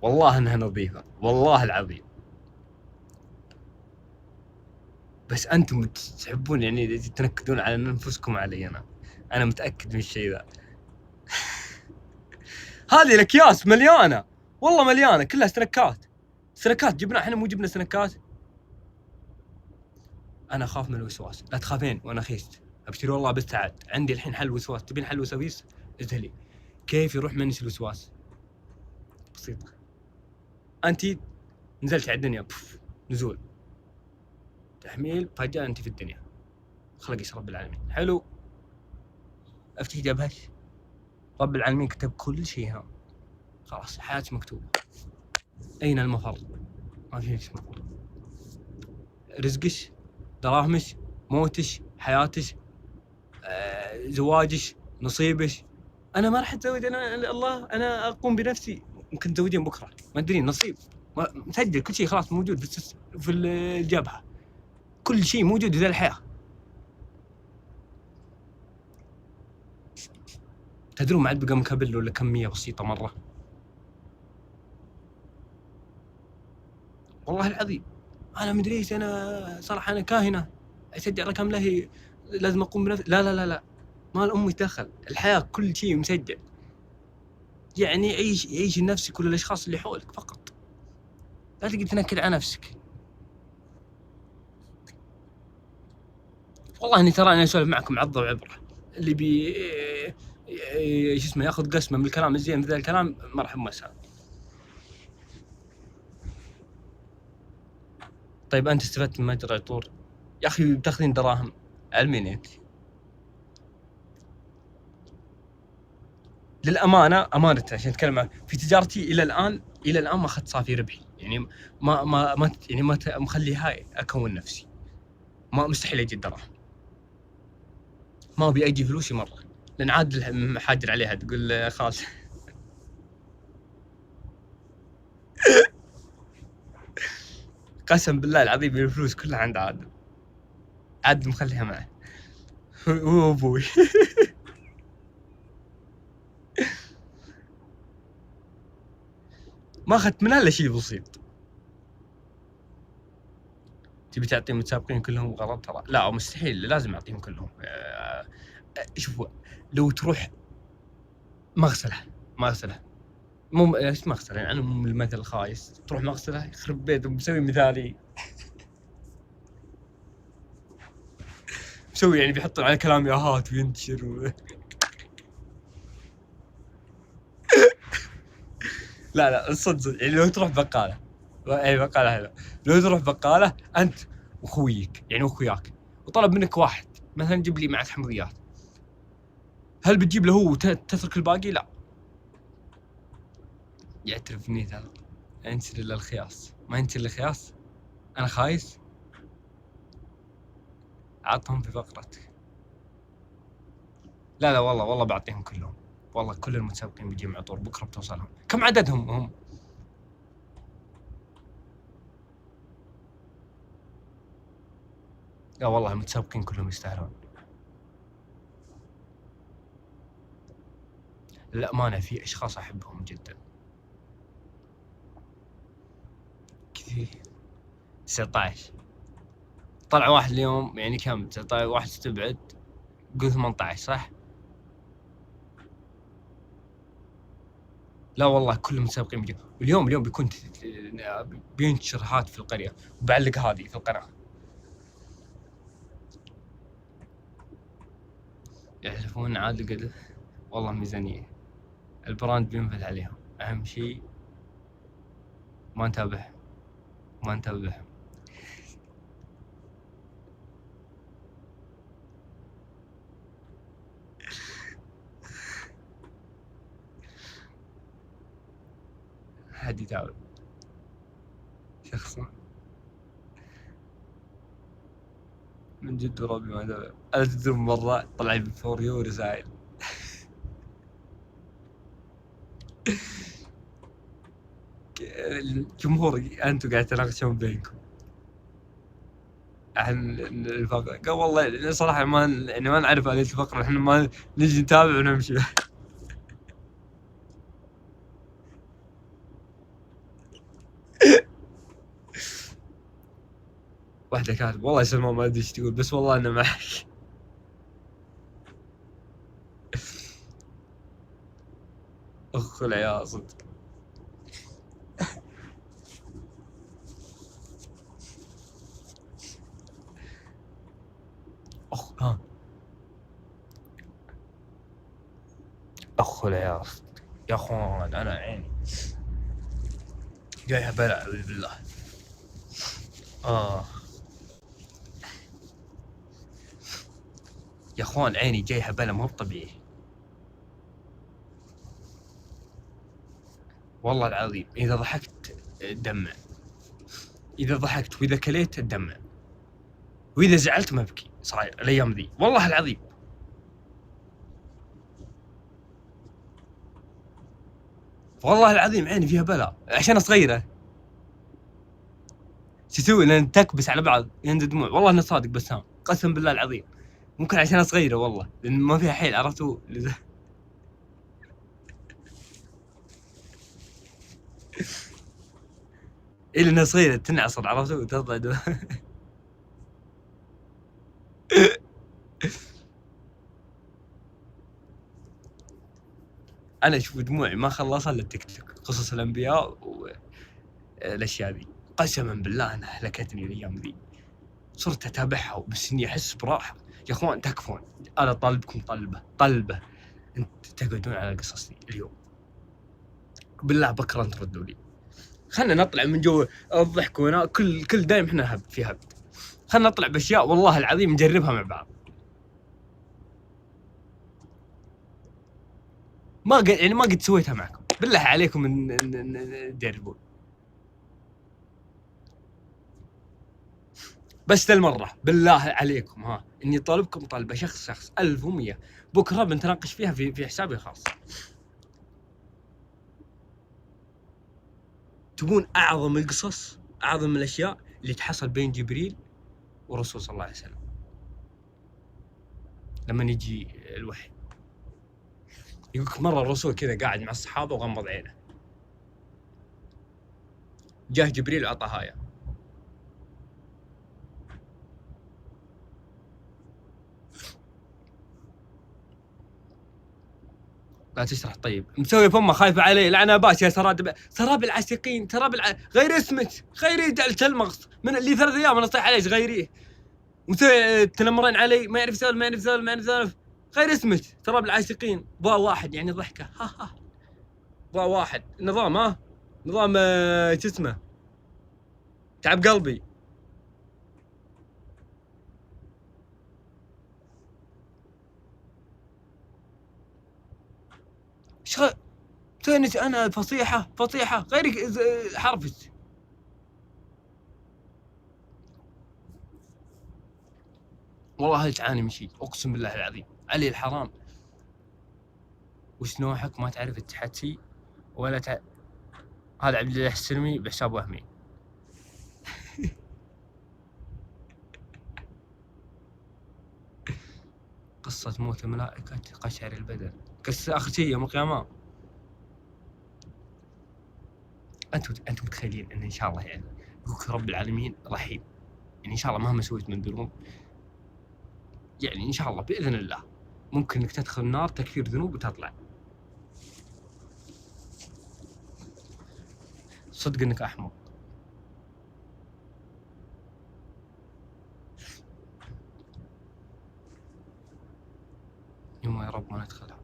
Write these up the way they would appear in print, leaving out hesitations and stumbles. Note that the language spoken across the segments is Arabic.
والله انها نظيفة والله العظيم، بس انتم تحبون يعني تنكدون على انفسكم علي انا متأكد من الشيء ذا. هذه الاكياس مليانة والله مليانة كلها سنكات جبنا احنا مو جبنا سنكات. انا اخاف من الوسواس. لا تخافين وانا خيست ابشري والله بستعد عندي الحين حل وسواس. تبين حل وسويس؟ ازهلي كيف يروح منك الوسواس. بسيطة. انتي نزلت على الدنيا نزول تحميل فجأة انت في الدنيا خلق رب العالمين حلو. افتح جبهتك رب العالمين كتب كل شيء هنا خلاص حياتك مكتوبة. اين المفر؟ ما في شيء مفر. رزقش دراهمش موتش حياتش زواجش نصيبش. انا ما راح اتزوج انا الله انا اقوم بنفسي. ممكن تزوجين بكره ما ادري نصيب مسجل كل شيء خلاص موجود في الجبهه. كل شيء موجود في ذا الحياه. تدرون ما عاد بقى مكبل ولا كميه بسيطه مره والله العظيم. انا مدري ايش انا صراحه انا كاهنه اسجل رقم له لازم اقوم بنفسي. لا لا لا لا ما الام يتدخل الحياه كل شيء مسجل. يعني عيش لنفسك ولا الاشخاص اللي حولك فقط. لا تقدر تنكد على نفسك. والله اني ترى انا اسولف معكم عضه وعبره. اللي بي شو اسمه ياخذ قسمه من الكلام الزين في ذا الكلام مرحبا وسهلا. طيب انت استفدت من مجرى الطور يا اخي بتاخذين دراهم علمين انت. للامانه امانه عشان اتكلم في تجارتي الى الان ما اخذت صافي ربحي. يعني ما يعني ما مخليها اكون نفسي. ما مستحيل اجي الدراهم. ما ابي اجي فلوسي مره لان عاد محاجر عليها تقول خلاص. قسم بالله العظيم الفلوس كلها عند عاد مخليها معه هو ابوي. ما اخذت منها الا شيء بسيط. تبي تعطي المتسابقين كلهم غلط ترى لا مستحيل لازم اعطيهم كلهم. شوفوا لو تروح مغسله مو ايش مغسله يعني انا مو المثل الخايس. تروح مغسله يخرب بيته مسوي مثالي. مسوي يعني بيحطون على كلام ياهات وينتشر لا صدق يعني لو تروح بقاله اي بقاله حلو. لو تروح بقاله انت واخويك يعني واخوياك وطلب منك واحد مثلا جيب لي معه حمضيات. هل بتجيب له هو وتترك الباقي؟ لا يعترف بنيته. لا ينسى الا الخياس ما ينسى الا الخياس. انا خايس عطهم في فقرتك. لا والله بعطيهم كلهم. والله كل المتسابقين بيجي مع طور بكره بتوصلهم. كم عددهم هم؟ لا والله المتسابقين كلهم يستاهلون. للأمانة في أشخاص أحبهم جدا كثير. 19 طلع واحد اليوم يعني كم 19 واحد استبعد قول 18 صح؟ لا والله كل المتسابقين بيجوا. اليوم بيكون بينشر هات في القرية وبعلق هذه في القناة. يحلفون عاد قد والله ميزانية البراند بينفذ عليهم. أهم شيء ما نتابعهم. حد يتابع شخصا من جد وربي ما تابع. أنا تدرون مرة طلع لي فور يو رسائل الجمهور أنتوا قاعد تناقشون بينكم عن الفقرة. قال والله صراحة ما نعرف هذه الفقرة احنا ما نجي نتابع ونمشي. واحدة كاتب والله يا سلمان ما ادري ايش تقول بس والله انا معك. اخ العيال صدق. اخ ها اخ العيال صدق. يا اخوان انا عيني جايها بلع بالله. يا اخوان عيني جايها بلا مو طبيعي والله العظيم. اذا ضحكت دمع، اذا ضحكت واذا كليت دمع، واذا زعلت ما ابكي. صاير الايام ذي والله العظيم. والله العظيم عيني فيها بلا عشان صغيره. شو تسوي لان تكبس على بعض ينزل دموع. والله انا صادق بسام قسم بالله العظيم. ممكن عشان صغيره والله لان ما فيها حيل عرفتوا. إلا انها صغيره تنعصر عرفتوا وتطلع. انا اشوف دموعي ما خلصها الا التيك توك قصص الانبياء والاشياء ذي. قسما بالله انا هلكتني الايام ذي. صرت اتابعها بس اني احس براحه. يا اخوان تكفون. انا طالبكم طلبه انت تقعدون على القصص دي اليوم بالله بكره انت ردوا لي. خلنا نطلع من جو الضحك ونا كل دايم احنا هبد في هبد. خلنا نطلع باشياء والله العظيم نجربها مع بعض. ما قد سويتها معكم بالله عليكم نجربون. بس المرة بالله عليكم ها اني طالبكم طلبة شخص 1100 بكره بنتناقش فيها في حسابي الخاص. تبون اعظم القصص اعظم الاشياء اللي تحصل بين جبريل والرسول صلى الله عليه وسلم لما يجي الوحي. يقولك مرة الرسول كذا قاعد مع الصحابة وغمض عينه، جاه جبريل وعطاه آية. لا تشرح طيب. مسوي فمه خايفة علي لعنة باش يا سراب العاشقين غير اسمك غيري جعل تلمغص من اللي 3 أيام انا صيح عليه غيريه. مسوي تنمرين علي ما يعرف يسولف غير اسمك سراب العاشقين ضاء واحد يعني ضحكة ها ضاء واحد نظام نظام شو اسمه تعب قلبي. تونس انا فصيحة غيرك حرفت. والله هل تعاني من شيء اقسم بالله العظيم. علي الحرام وش نوعك ما تعرف التحتي ولا هذا عبد الله السلمي بحساب وهمي. قصة موت الملائكة قشعر البدن قصة آخر شيء يوم القيامة. أنتم متخيلين أن إن شاء الله يعني يقولك رب العالمين رحيم يعني إن شاء الله مهما سويت من ذنوب يعني إن شاء الله بإذن الله ممكن إنك تدخل النار تكفير ذنوب وتطلع. صدق إنك أحمق. يوم يا رب ما ندخلها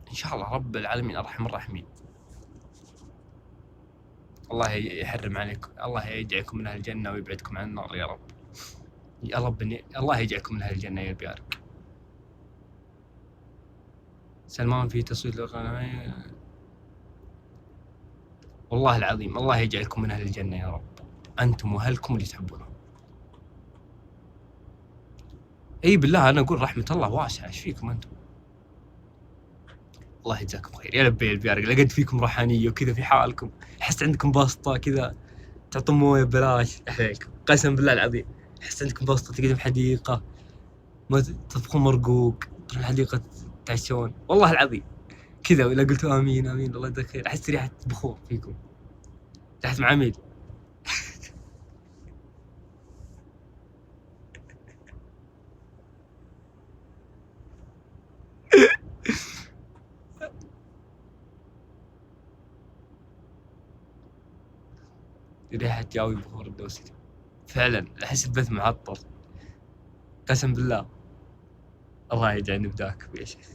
إن شاء الله. رب العالمين أرحم الراحمين. الله يحرم عليكم، الله يجعلكم من أهل الجنة ويبعدكم عن النار يا رب. يا رب الله يجعلكم من أهل الجنة يا بيارك. سلمان في تصويت القناة والله العظيم الله يجعلكم من أهل الجنة يا رب أنتم وأهلكم اللي تحبونهم. اي بالله انا اقول رحمة الله واسعة ايش فيكم انتم. الله يجزاكم خير يا لبي البيارق. لقد فيكم روحانية وكذا في حالكم احس عندكم بسطة كذا تعطون مويه ببلاش عليكم قسم بالله العظيم. احس عندكم بسطة تقعدون بحديقة ما تطبخون مرقوق تروحون حديقة تعشون والله العظيم كذا. ولا قلتوا امين الله يجزاك خير احس ريحة بخور فيكم تحت معاميل. ريحة جاوي بخور الدوسي فعلا. احس البث معطل قسم بالله. الله يجعلني بداك يا شيخ.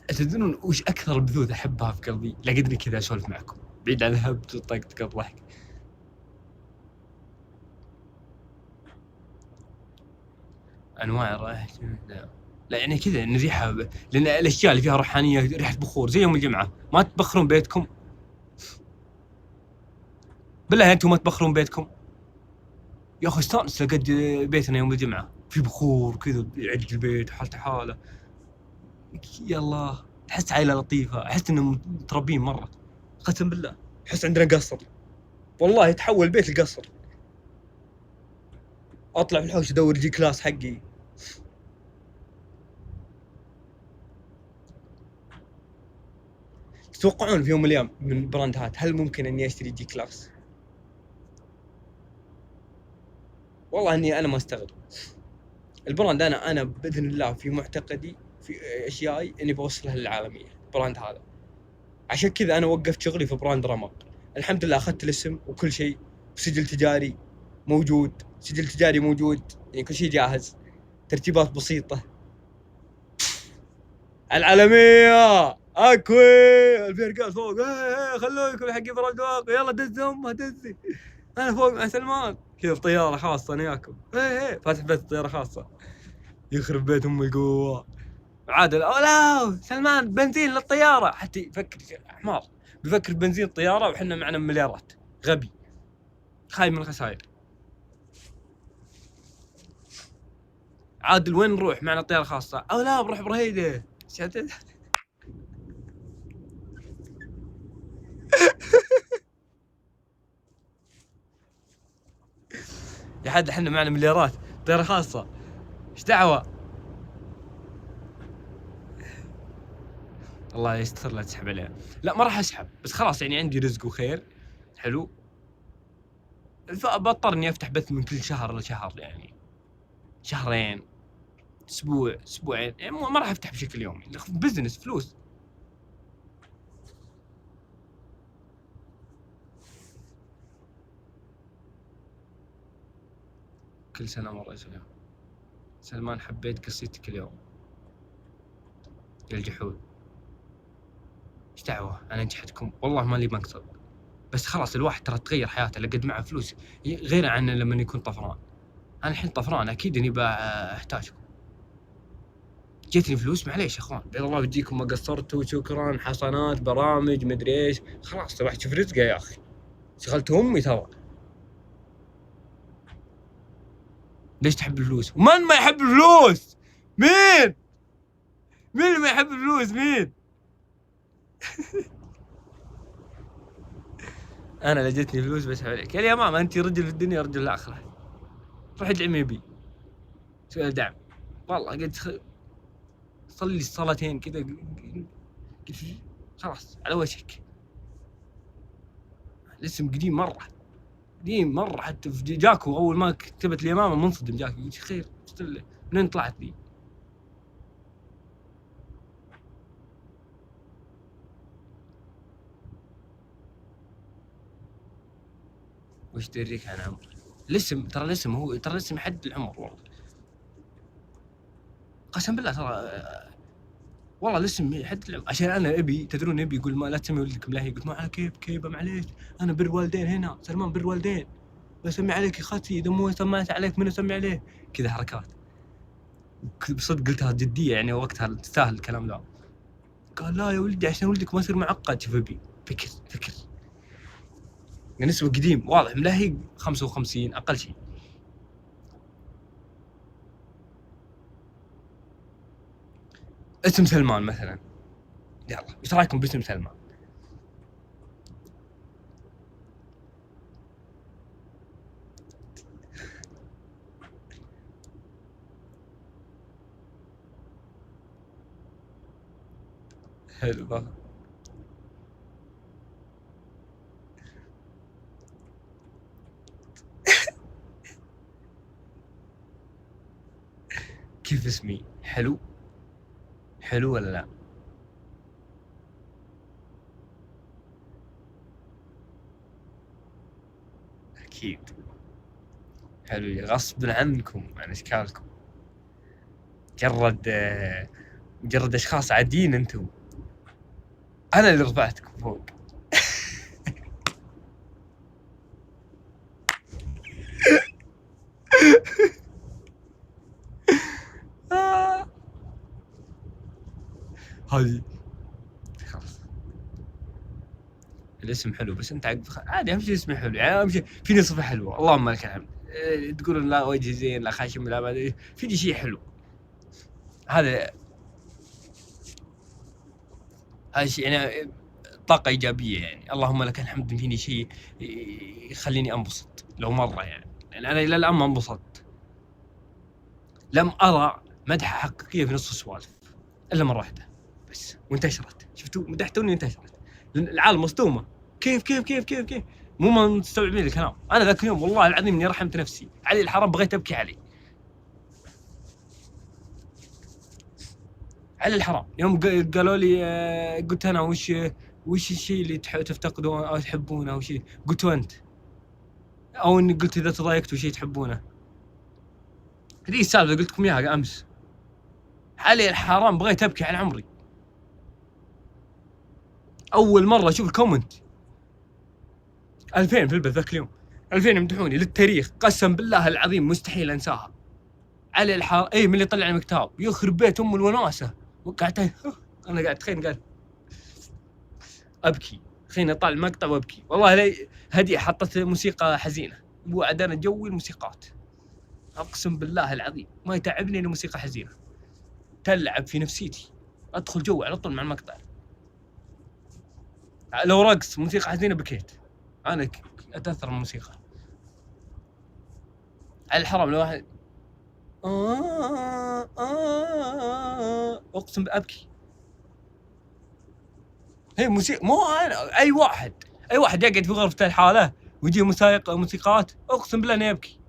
تدرون وش اكثر البثوث احبها في قلبي؟ لقيتني كذا اسولف معكم بعيد عن الهبد والطقطقه الضحك. انواع الرائحة لا يعني كذا ان ريحه لان الاشياء اللي فيها روحانيه ريحه بخور زي يوم الجمعه. ما تبخرون بيتكم؟ بالله انتم ما تبخرون بيتكم؟ يا اخي استانس لقد بيتنا يوم الجمعه في بخور كذا يعج البيت حالته حاله. يلا تحس عائله لطيفه. احس انهم متربين مره قسم بالله. احس عندنا قصر والله يتحول البيت لقصر. اطلع في الحوش ادور جي كلاس حقي. تتوقعون في يوم من الايام من براندات هل ممكن اني اشتري جي كلاس؟ والله اني انا ما استغرب. البراند انا باذن الله في معتقدي في اشيائي اني بوصلها للعالميه. البراند هذا عشان كذا انا وقفت شغلي في براند رمق. الحمد لله اخذت الاسم وكل شيء. سجل تجاري موجود. سجل تجاري موجود يعني كل شيء جاهز. ترتيبات بسيطه. العالميه اكوي 2000 رجال فوق. خلوكم حقي براند واقع. يلا دز امها دزي. انا فوق مع سلمان كذا بطياره خاصه انا وياكم. فاتح بيت طياره خاصه. يخرب بيت ام القوه. عادل لا سلمان بنزين للطياره. حتى يفكر حمار بيفكر بنزين الطياره وحنا معنا مليارات. غبي خايف من الخسائر. عادل وين نروح معنا طياره خاصه؟ او لا بروح برهيده. يا حد احنا معنا مليارات طياره خاصه ايش دعوه. الله يستر لا تسحب عليها. لا ما راح اسحب بس خلاص يعني عندي رزق وخير حلو. فبضطر اني افتح بث من كل شهر لشهر يعني شهرين اسبوع اسبوعين يعني ما راح افتح بشكل يومي. بزنس فلوس. كل سنه مره اسويها. سلمان حبيت قصيتك اليوم يا الجحود. ايش دعوه انا نجحتكم والله ما لي مقصد. بس خلاص الواحد ترى تغير حياته لقد معه فلوس غير عن لما يكون طفران. انا الحين طفران اكيد اني بحتاجكم. جتني فلوس معليش يا اخوان بيض الله بيجيكم ما قصرتوا شكرا حسنات برامج مدري ايش. خلاص الواحد يشوف رزقه يا اخي. شغلت امي ترى. ليش تحب الفلوس؟ ومن ما يحب الفلوس؟ مين اللي ما يحب الفلوس مين؟ انا اللي جتني فلوس بسحب عليك يا ماما. انت رجل في الدنيا رجل الاخره. روح ادعي ميبي سؤال دعم. والله قلت صلي الصلاتين كذا قلت خلاص على وشك. الاسم قديم مره قديم مره. حتى في جاكو اول ما كتبت لي ماما منصدم. جاكو قلت خير منين طلعت ذي؟ وش دريك عن عمر؟ الاسم ترى الاسم هو ترى الاسم يحدد العمر والله قسم بالله ترى. والله الاسم يحدد العمر. عشان انا ابي تدرون ابي يقول ما لا تسمي ولدك ملاهي. قلت ما على كيبه معليش انا بر والدين هنا سلمان بر والدين بسمي عليك يا اخوتي اذا مو سميت عليك من اسمي عليه كذا حركات. بصدق قلتها جديه يعني وقتها تستاهل الكلام ذا. قال لا يا ولدي عشان ولدك ما يصير معقد. شوف ابي فكر يعني اسمه قديم واضح ملاهي 55 اقل شيء. اسم سلمان مثلا. يلا ايش رايكم باسم سلمان؟ حلو كيف اسمي حلو ولا لا؟ اكيد حلو غصب عنكم عن اشكالكم. مجرد اشخاص عاديين انتم، انا اللي رفعتكم فوق. هذه خلاص الاسم حلو، بس انت عادي اهم شيء اسمه حلو، يعني اهم شيء فيني صفه حلوه اللهم لك الحمد. تقولون لا وجهي زين لا خاشم لا ما ادري، فيني شيء حلو. هذا شيء يعني طاقه ايجابيه، يعني اللهم لك الحمد فيني شيء يخليني انبسط لو مره، يعني انا الى الان ما انبسطت. لم ارى مدحه حقيقيه في نص السوالف الا مره واحده بس، وانتشرت. شفتوا مدحتوني انتشرت، العالم مصدومه. كيف مو ما مستوعبين الكلام. انا ذاك اليوم والله العظيم اني رحمت نفسي. علي الحرام بغيت ابكي عليه. علي الحرام يوم قالوا لي قلت انا وش الشيء اللي تفتقدونه او تحبونه او شيء، قلت انت، او اني قلت اذا تضايقتوا شيء تحبونه. هذه السالفه قلت لكم اياها امس. علي الحرام بغيت ابكي على عمري. اول مره اشوف الكومنت 2000 في البث ذاك اليوم، 2000 يمدحوني للتاريخ، قسم بالله العظيم مستحيل انساها. علي الحار من اللي طلع المكتاب يخرب بيت ام الوناسه. وقعدت انا قاعد تخيل قال ابكي، خليني اطلع المقطع وابكي. والله لي هدي حطت موسيقى حزينه، وعد انا جوي الموسيقات، اقسم بالله العظيم ما يتعبني الا موسيقى حزينه تلعب في نفسيتي، ادخل جو على طول مع المقطع. لو رقص موسيقى حزينه بكيت، انا اتاثر من الموسيقى. على الحرام لو واحد اقسم ابكي. هي موسيقى مو أنا، اي واحد يقعد في غرفته الحاله ويجي موسيقات اقسم بالله اني يبكي.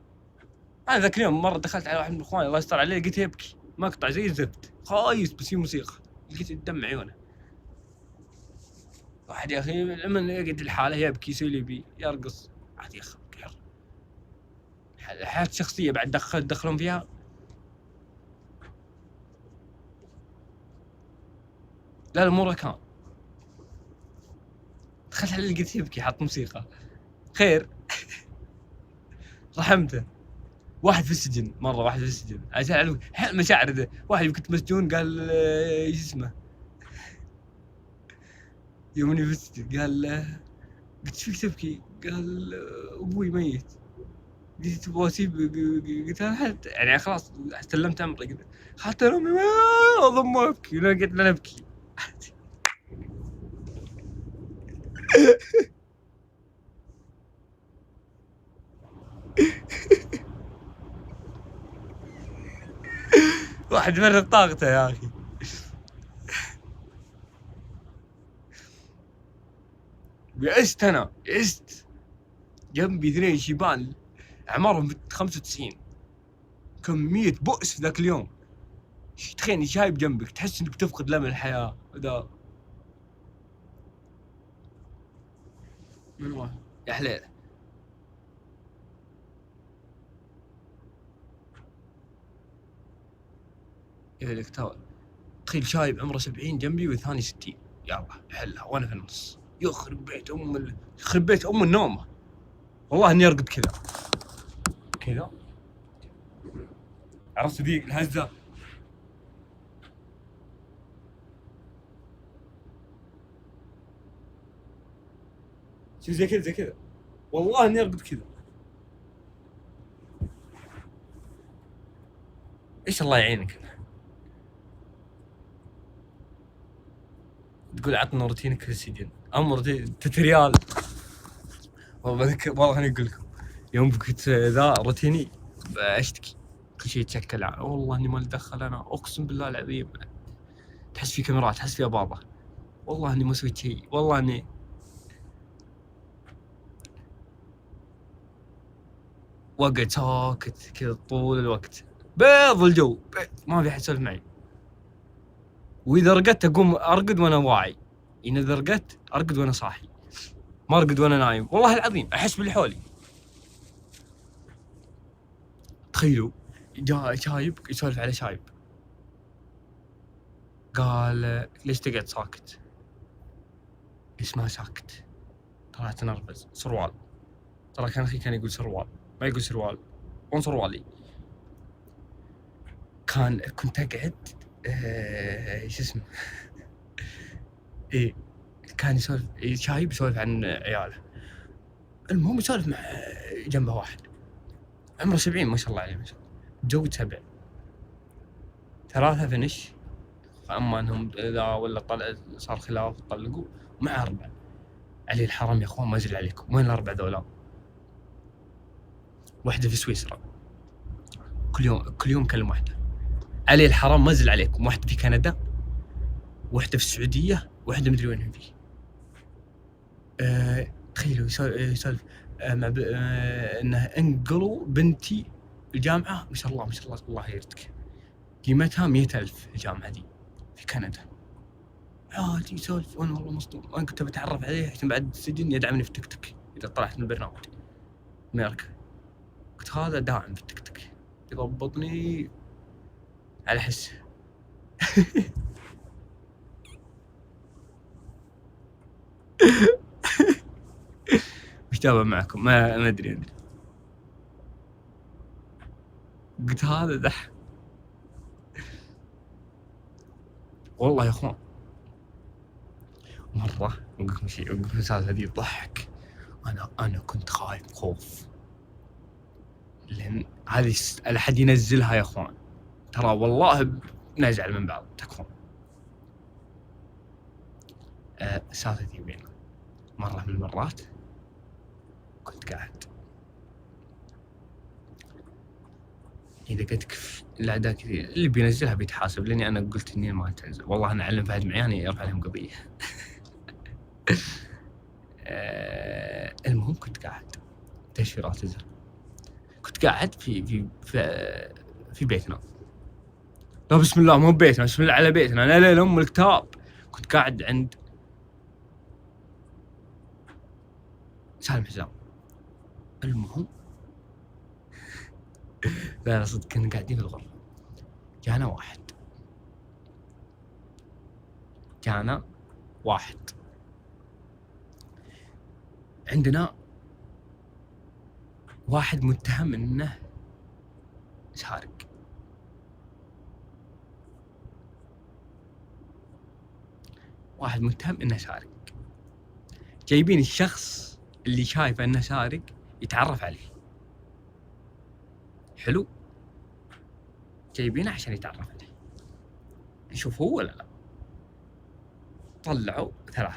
انا ذاك اليوم مره دخلت على واحد من اخواني الله يستر عليه، لقيته يبكي مقطع زي الزفت خايس بس في موسيقى، لقيت الدم عيونه. واحد يا اخي لما يقعد الحاله يبكي يسوي لي بي يرقص عاد يا اخي حياة شخصيه بعد تدخلون فيها. لا الامور كان دخلت عليه لقيت يبكي حط موسيقى خير. رحمته. واحد في السجن مره، واحد في السجن عشان مشاعر ده. واحد كنت مسجون قال ايش اسمه يومني في السجن، قال قلت فيك تبكي؟ قال ابوي ميت. قلت تبغى اسيب؟ قلت انا يعني خلاص سلمت امري، حتى امي ما اضم ابكي. انا قلت لا ابكي. واحد فرغ طاقته يا اخي. يئست انا يئست. جنبي 2 شيبان اعمارهم 95، كمية بؤس في ذاك اليوم. تخيل شايب جنبك تحس انك تفقد لمع الحياة. ذا من واحد يا حليل. يقولك تخيل شايب عمره 70 جنبي والثاني 60، يلا حلها وانا في النص. يخرب بيت ام النومه. والله اني ارقد كذا عرفت ذيك الهزه. شو زي كذا والله اني ارقد كذا. ايش الله يعينك. تقول عطنا روتينك في السجن، امر تتريال. والله بذكر والله خليني اقول لكم يوم كنت ذا روتيني اشتكي كل شيء يتشكل. والله اني ما دخل انا اقسم بالله العظيم. تحس في كاميرات، تحس في اباضه. والله اني ما سويت شيء، والله اني وقعد ساكت كذا طول الوقت. بيض الجو ما في احد يسولف معي. واذا رقدت اقوم ارقد وانا واعي، يعني اذا رقدت ارقد وانا صاحي، ما ارقد وانا نايم. والله العظيم احس باللي حولي. تخيلوا جاء شايب يسولف على شايب، قال ليش تقعد ساكت؟ ليش ما ساكت؟ طلعت نرفز. سروال، ترى كان أخي كان يقول سروال ما يقول سروال، وين سروالي؟ كنت أقعد شو اسمه إيه، كان يسولف شايب يسولف عن عياله. المهم يسولف مع جنبه واحد عمره 70 ما شاء الله عليه، ما شاء الله متزوج 7، 3 فنش، فأما أنهم إذا ولا طلع صار خلاف طلقوا، مع 4 علي الحرام يا أخوان ما أزل عليكم. وين ال4 ذولا؟ واحدة في سويسرا، كل يوم كلم واحدة. علي الحرام ما أزل عليكم، واحدة في كندا، واحدة في السعودية، واحدة مدري وين في. تخيلوا يسولف مع انه انقلوا بنتي الجامعة، ما شاء الله ما شاء الله الله يرزقك، قيمتها 100,000 الجامعة دي في كندا. عادي يسولف، وانا والله مصدوم. انا كنت بتعرف عليه عشان بعد السجن يدعمني في التيك توك اذا طلعت من البرنامج امريكا. قلت هذا داعم في التيك توك يضبطني على حس. مش تابع معكم، ما ادري. قلت هذا دح والله يا اخوان. مرة وقف شيء، وقف السالفة دي ضحك. أنا كنت خايف خوف، لأن هذه على حد ينزلها يا أخوان، ترى والله نزعل من بعض تكفون. السالفة دي بين مرة من المرات كنت قاعد إذا قلتك الأعداء كثير، اللي بينزلها بيتحاسب، لأني أنا قلت إني ما تنزل. والله أنا أعلم فهد معياني يرفع لهم قضية. المهم كنت قاعد تشفيرات تنزل، كنت قاعد في بيتنا. لا بسم الله مو بيتنا، بسم الله على بيتنا، لا لا أم الكتاب. كنت قاعد عند سالم حزام. المهم لا صدق كنا قاعدين في الغرفة، جانا واحد عندنا واحد متهم انه سارق. واحد متهم انه سارق، جايبين الشخص اللي شايف انه سارق يتعرف عليه. حلو، جايبينه عشان يتعرف عليه يشوف هو ولا لا. طلعوا 3،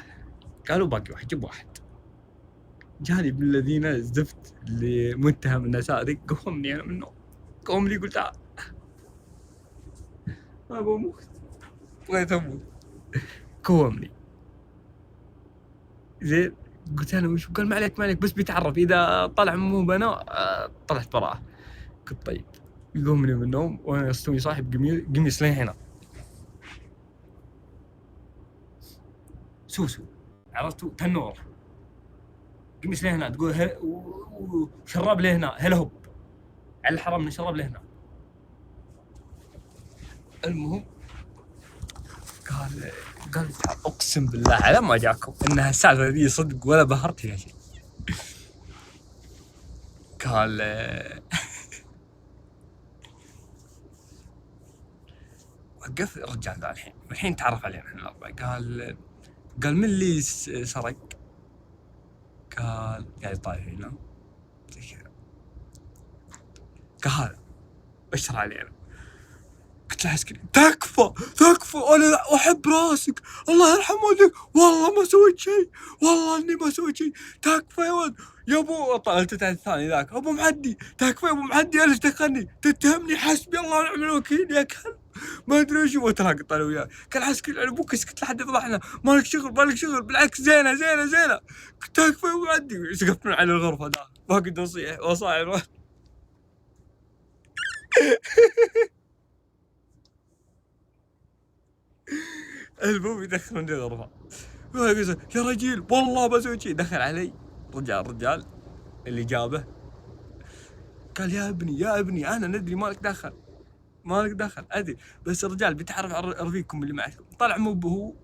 قالوا باقي واحد، جيب واحد. جاني ابن الذين الزفت اللي متهم انه سارق، قومني انا من النوم، قوم لي قلت ما بموت، بغيت اموت، قومني زين. قلت انا وش؟ قال ما عليك بس بيتعرف، اذا طلع مو بنا طلعت براءه. قلت طيب. يقومني من النوم وانا استوي صاحب قميص لين هنا، سوسو عرفتوا، تنور قميص لين هنا، تقول وشراب لين هنا، هلهب على الحرام نشرب لين هنا. المهم قال اقسم بالله على ما جاكم انها السالفه ذي صدق ولا بهرت فيها شيء. قال وقف الرجال ذا الحين تعرف علينا احنا الاربعه. قال من اللي سرق؟ قال قاعد يطالع فينا زي كذا. قال هذا بشر علينا. قلت له عسكري تكفى انا احب راسك الله يرحم والديك، والله ما سويت شيء، والله اني ما سويت شيء، تكفى يا ولد يا ابو. طلعت الثاني ذاك ابو معدي، تكفى يا ابو معدي، ليش دخلني تتهمني؟ حسبي الله ونعم الوكيل يا كلب، ما ادري وش. وتلاقط انا وياه. قال عسكري على ابوك اسكت لحد يفضحنا، مالك شغل بالعكس زينه. تكفى يا ابو معدي. سقفت من على الغرفه ذا واقعد اصيح واصاعر. المهم يدخلني الغرفة، يا رجل والله بسوي شيء. دخل علي رجال اللي جابه، قال يا ابني انا ندري مالك دخل ادري، بس الرجال بيتعرف على رفيقكم اللي معكم، طلع مو بهو،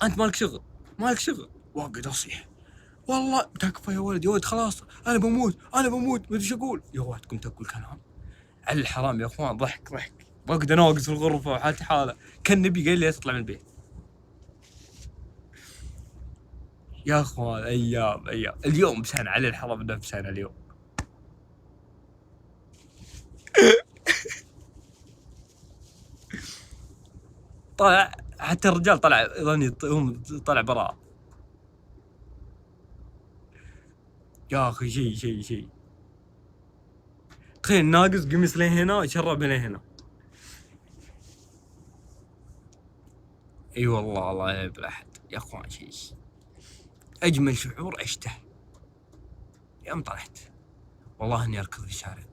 انت مالك شغل. واقعد اصيح والله تكفى يا ولد خلاص انا بموت ما ادري ايش اقول. يا ولد كنت اقول كلام على الحرام يا اخوان، ضحك واقعد اناقص في الغرفه وحالتي حاله كان نبي قال لي اطلع من البيت. يا اخوان ايام اليوم بسنة على الحرام نفسنا اليوم. طلع حتى الرجال طلع ظني طلع براء. يا اخي شيء تخيل ناقص قميص لهنا شرب لهنا. اي والله الله لا يبلى احد يا اخوان، شيء اجمل شعور عشته يوم طلعت، والله اني اركض في الشارع.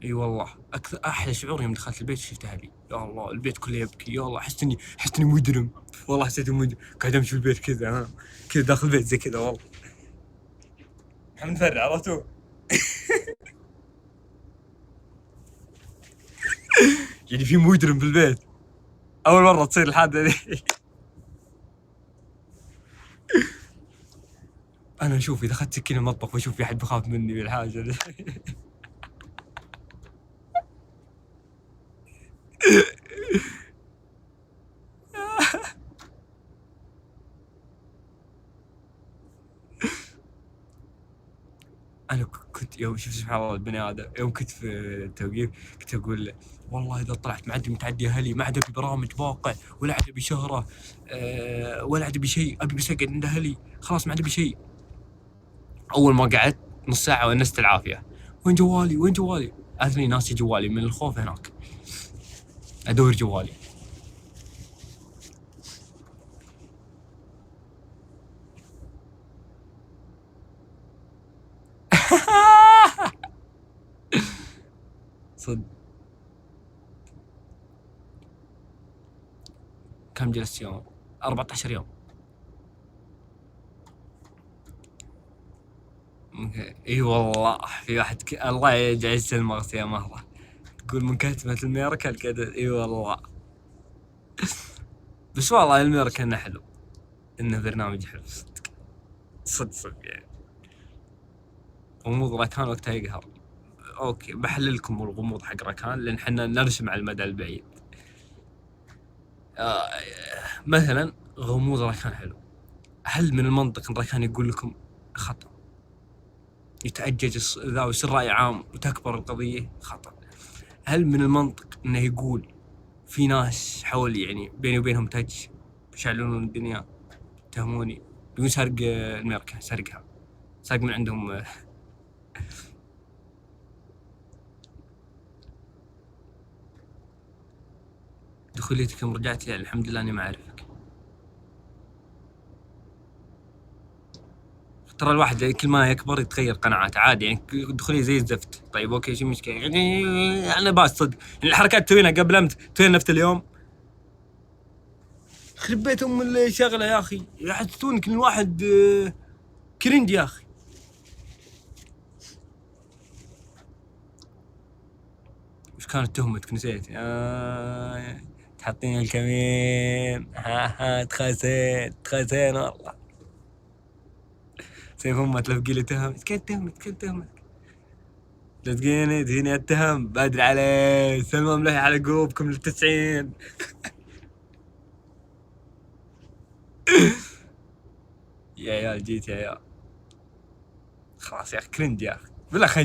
اي والله اكثر احلى شعور يوم دخلت البيت وشفت اهلي، يا الله البيت كله يبكي، يا الله حسيت اني مجرم، والله حسيت مجرم قاعد امشي في البيت كذا كذا داخل البيت زي كذا والله. محمد فرع عرفتوه. يعني في مجرم في البيت، اول مره تصير الحادثه ذي. انا اشوف اذا اخذت سكينه المطبخ واشوف في احد بخاف مني بالحاجه ذي. انا كنت يوم شوف سبحان الله البني ادم، يوم كنت في التوقيف كنت اقول والله اذا طلعت متعدي اهلي ما عاد ابي برامج واقع ولا عاد ابي شهره ولا عاد ابي شيء، ابي بس اقعد عند اهلي خلاص ما عاد ابي شيء. اول ما قعدت نص ساعه ونست العافيه، وين جوالي اثني ناسي جوالي من الخوف هناك ادور جوالي. صدق كم جلست يوم؟ 14 يوم. اي والله في واحد الله يجعل يسلمك يا مهره تقول من كتبة الميركل كذا. اي والله بس والله الميركل انه حلو، انه برنامج حلو صدق يعني. غموض راكان وقتها يقهر. اوكي بحلل لكم الغموض حق راكان لان احنا نرسم على المدى البعيد. مثلا غموض راكان حلو، هل من المنطق ان راكان يقول لكم خطأ؟ يتأجج ذا ويصير رأي عام وتكبر القضية؟ خطأ. هل من المنطق انه يقول في ناس حول يعني بيني وبينهم تج يشعلون الدنيا يتهموني يقول سرق الميركة سرق من عندهم دخوليتك يوم رجعت لي الحمد لله اني ما اعرفك. ترى الواحد كل ما يكبر يتغير قناعاته عادي يعني، دخولي زي الزفت. طيب اوكي شو المشكله انا باس صدق الحركات توينا قبل توينا نفس اليوم يخرب بيت ام الشغله يا اخي، يحسسونك ان الواحد كرنج يا اخي. وش كانت تهمتك نسيت؟ تحطين الكمين تخسين والله سيف امه تلفقي لي تهم كيف تهمت تلزقيني تجيني اتهم بدري عليه سلمى ملهي على جروبكم ال90. يا عيال جيت يا عيال خلاص يا اخي كرنج يا اخي بالله.